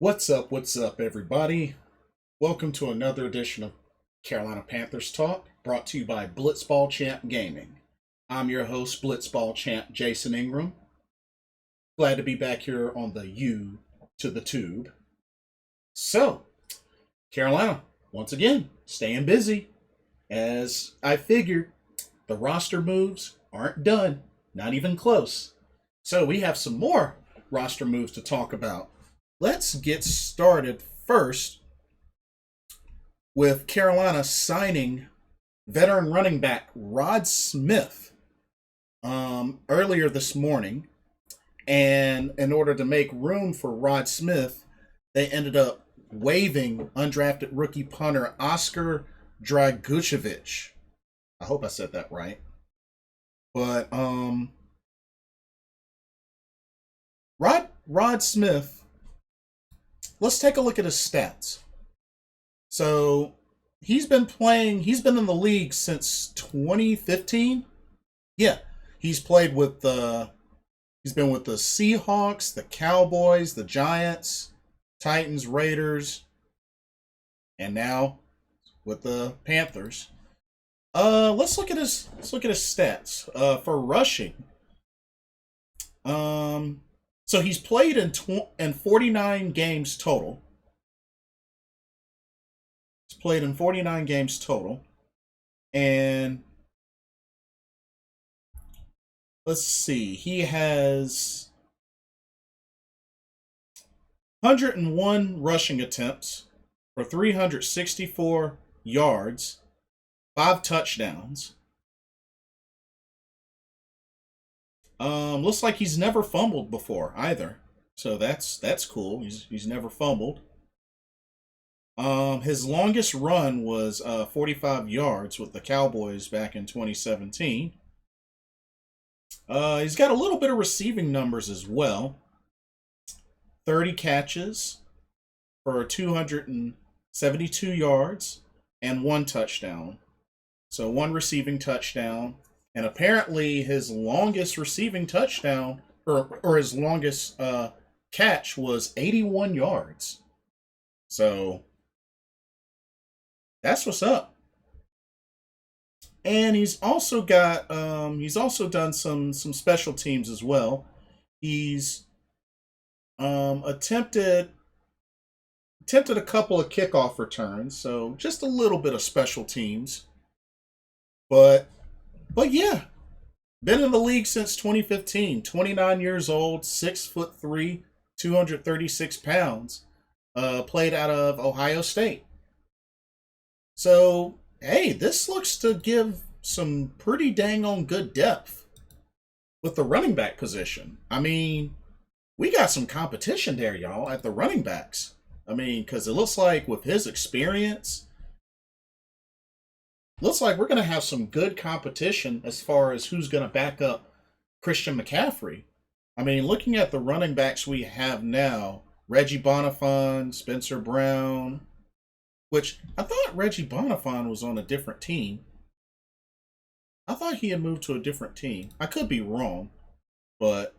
What's up, everybody? Welcome to another edition of Carolina Panthers Talk, brought to you by Blitzball Champ Gaming. I'm your host, Blitzball Champ Jason Ingram. Glad to be back here on the U to the Tube. So, Carolina, once again, staying busy. As I figured, the roster moves aren't done, not even close. So, we have some more roster moves to talk about. Let's get started first with Carolina signing veteran running back Rod Smith earlier this morning. And in order to make room for Rod Smith, they ended up waiving undrafted rookie punter Oscar Draguicevich. I hope I said that right. But Rod Smith, let's take a look at his stats. So he's been in the league since 2015. Yeah, he's been with the Seahawks, the Cowboys, the Giants, Titans, Raiders, and now with the Panthers. Let's look at his stats. For rushing. So he's played in 49 games total. He's played in 49 games total. And let's see. He has 101 rushing attempts for 364 yards, 5 touchdowns. Looks like he's never fumbled before either, so that's cool. He's never fumbled. His longest run was 45 yards with the Cowboys back in 2017. He's got a little bit of receiving numbers as well. 30 catches for 272 yards and 1 touchdown. So 1 receiving touchdown. And apparently his longest receiving touchdown, or his longest catch, was 81 yards. So that's what's up. And he's also done some special teams as well. He's attempted a couple of kickoff returns, so just a little bit of special teams. But yeah, been in the league since 2015. 29 years old, 6'3", 236 pounds. Played out of Ohio State. So, hey, this looks to give some pretty dang on good depth with the running back position. I mean, we got some competition there, y'all, at the running backs. I mean, because it looks like with his experience, looks like we're going to have some good competition as far as who's going to back up Christian McCaffrey. I mean, looking at the running backs we have now, Reggie Bonifant, Spencer Brown, which I thought Reggie Bonifant was on a different team. I thought he had moved to a different team. I could be wrong, but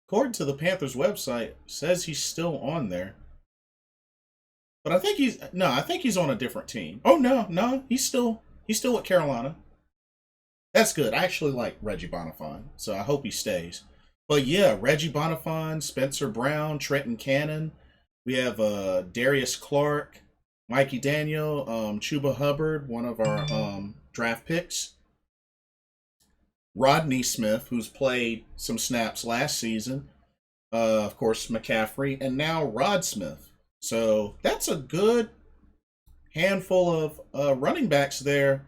according to the Panthers website, it says he's still on there. But I think he's on a different team. Oh no, he's still with Carolina. That's good. I actually like Reggie Bonifant, so I hope he stays. But yeah, Reggie Bonifant, Spencer Brown, Trenton Cannon. We have Darius Clark, Mikey Daniel, Chuba Hubbard, one of our draft picks. Rodney Smith, who's played some snaps last season. Of course, McCaffrey, and now Rod Smith. So that's a good handful of running backs there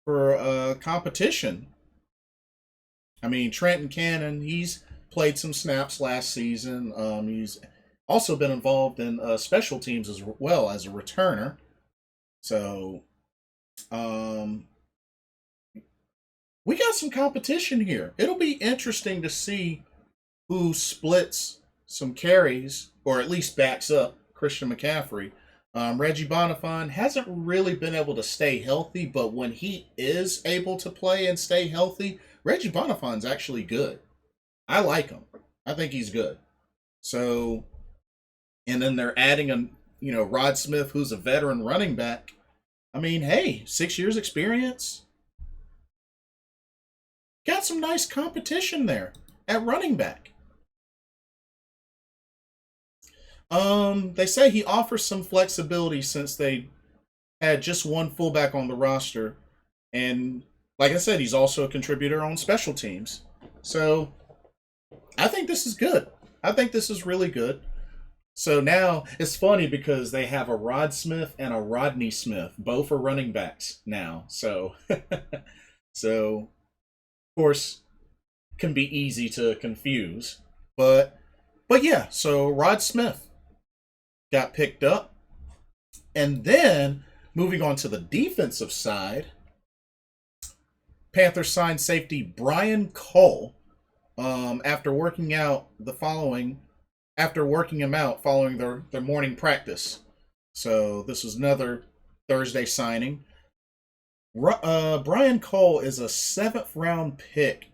for competition. I mean, Trenton Cannon, he's played some snaps last season. He's also been involved in special teams as well as a returner. So we got some competition here. It'll be interesting to see who splits some carries, or at least backs up Christian McCaffrey. Reggie Bonifant hasn't really been able to stay healthy, but when he is able to play and stay healthy, Reggie Bonifant's actually good. I like him. I think he's good. So And then they're adding Rod Smith, who's a veteran running back. I mean, hey, 6 years experience. Got some nice competition there at running back. They say he offers some flexibility since they had just one fullback on the roster, and like I said, he's also a contributor on special teams. So I think this is good. I think this is really good. So now it's funny because they have a Rod Smith and a Rodney Smith. Both are running backs now. So, so of course, can be easy to confuse. But yeah. So Rod Smith got picked up, and then moving on to the defensive side, Panthers signed safety Brian Cole after working out the following after working him out following their morning practice. So this was another Thursday signing. Brian Cole is a 7th-round pick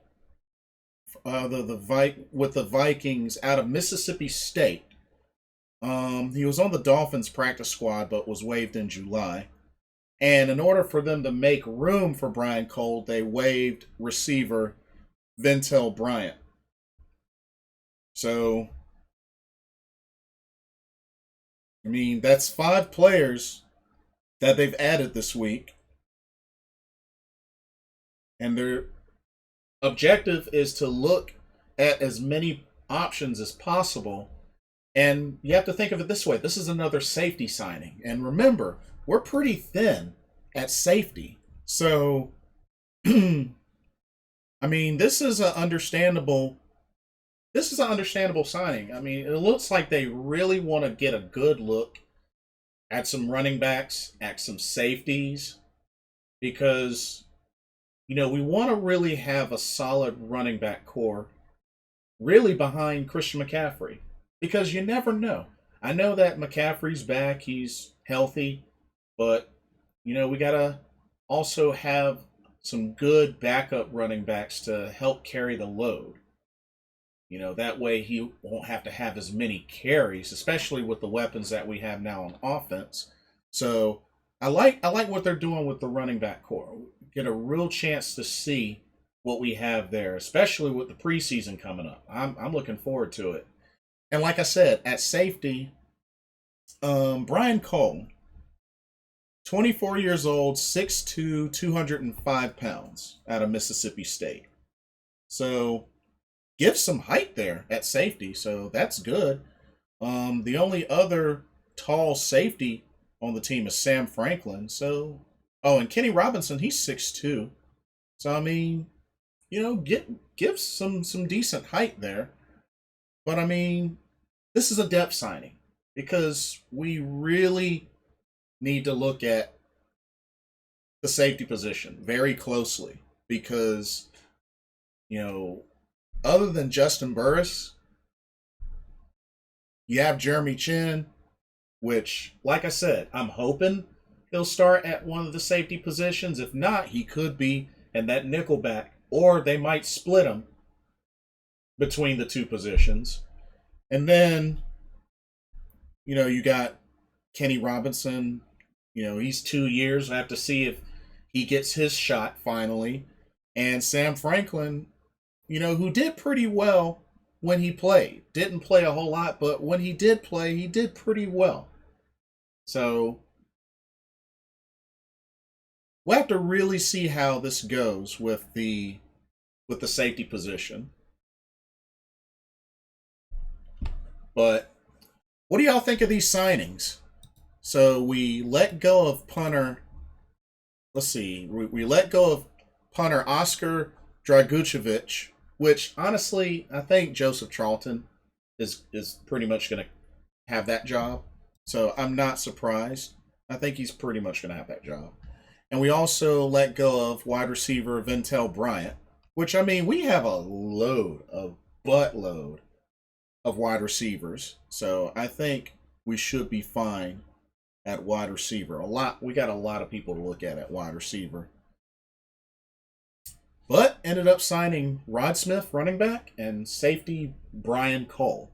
with the Vikings out of Mississippi State. He was on the Dolphins practice squad but was waived in July. And in order for them to make room for Brian Cole, they waived receiver Ventell Bryant. So, I mean, that's 5 players that they've added this week. And their objective is to look at as many options as possible. And you have to think of it this way. This is another safety signing. And remember, we're pretty thin at safety. So, I mean, this is an understandable signing. I mean, it looks like they really want to get a good look at some running backs, at some safeties, because, we want to really have a solid running back core really behind Christian McCaffrey, because you never know. I know that McCaffrey's back, he's healthy, but, we got to also have some good backup running backs to help carry the load. That way he won't have to have as many carries, especially with the weapons that we have now on offense. So I like what they're doing with the running back core. Get a real chance to see what we have there, especially with the preseason coming up. I'm looking forward to it. And like I said, at safety, Brian Cole, 24 years old, 6'2", 205 pounds, out of Mississippi State. So gives some height there at safety, so that's good. The only other tall safety on the team is Sam Franklin. So, and Kenny Robinson, he's 6'2". So I mean, give some decent height there. But I mean, this is a depth signing because we really need to look at the safety position very closely because, other than Justin Burris, you have Jeremy Chin, which, like I said, I'm hoping he'll start at one of the safety positions. If not, he could be in that nickelback, or they might split him between the two positions. And then, you got Kenny Robinson. He's 2 years. I have to see if he gets his shot finally. And Sam Franklin, who did pretty well when he played. Didn't play a whole lot, but when he did play, he did pretty well. So we'll have to really see how this goes with the safety position. But what do y'all think of these signings? So we let go of punter. Let's see. We let go of punter Oscar Draguicevich, which honestly, I think Joseph Charlton is pretty much going to have that job. So I'm not surprised. I think he's pretty much going to have that job. And we also let go of wide receiver Ventell Bryant, which, I mean, we have a buttload of wide receivers. So I think we should be fine at wide receiver. We got a lot of people to look at wide receiver. But ended up signing Rod Smith, running back, and safety Brian Cole.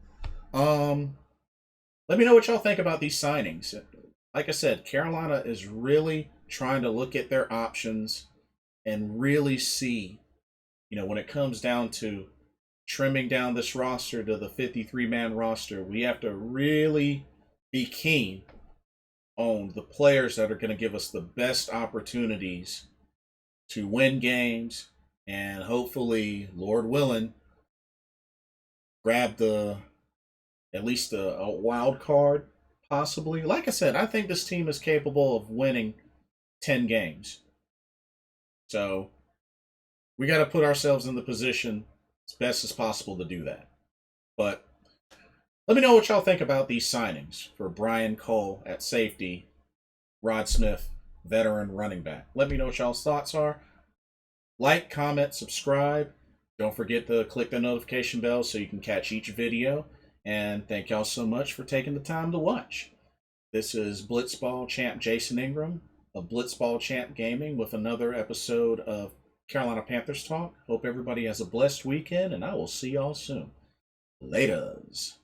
Let me know what y'all think about these signings. Like I said, Carolina is really trying to look at their options and really see, when it comes down to trimming down this roster to the 53-man roster, we have to really be keen on the players that are going to give us the best opportunities to win games and hopefully, Lord willing, grab at least a wild card, possibly. Like I said, I think this team is capable of winning 10 games. So we got to put ourselves in the position as best as possible to do that. But let me know what y'all think about these signings for Brian Cole at safety, Rod Smith, veteran running back. Let me know what y'all's thoughts are. Like, comment, subscribe. Don't forget to click the notification bell so you can catch each video. And thank y'all so much for taking the time to watch. This is Blitzball Champ Jason Ingram of Blitzball Champ Gaming with another episode of Carolina Panthers Talk. Hope everybody has a blessed weekend, and I will see y'all soon. Laters.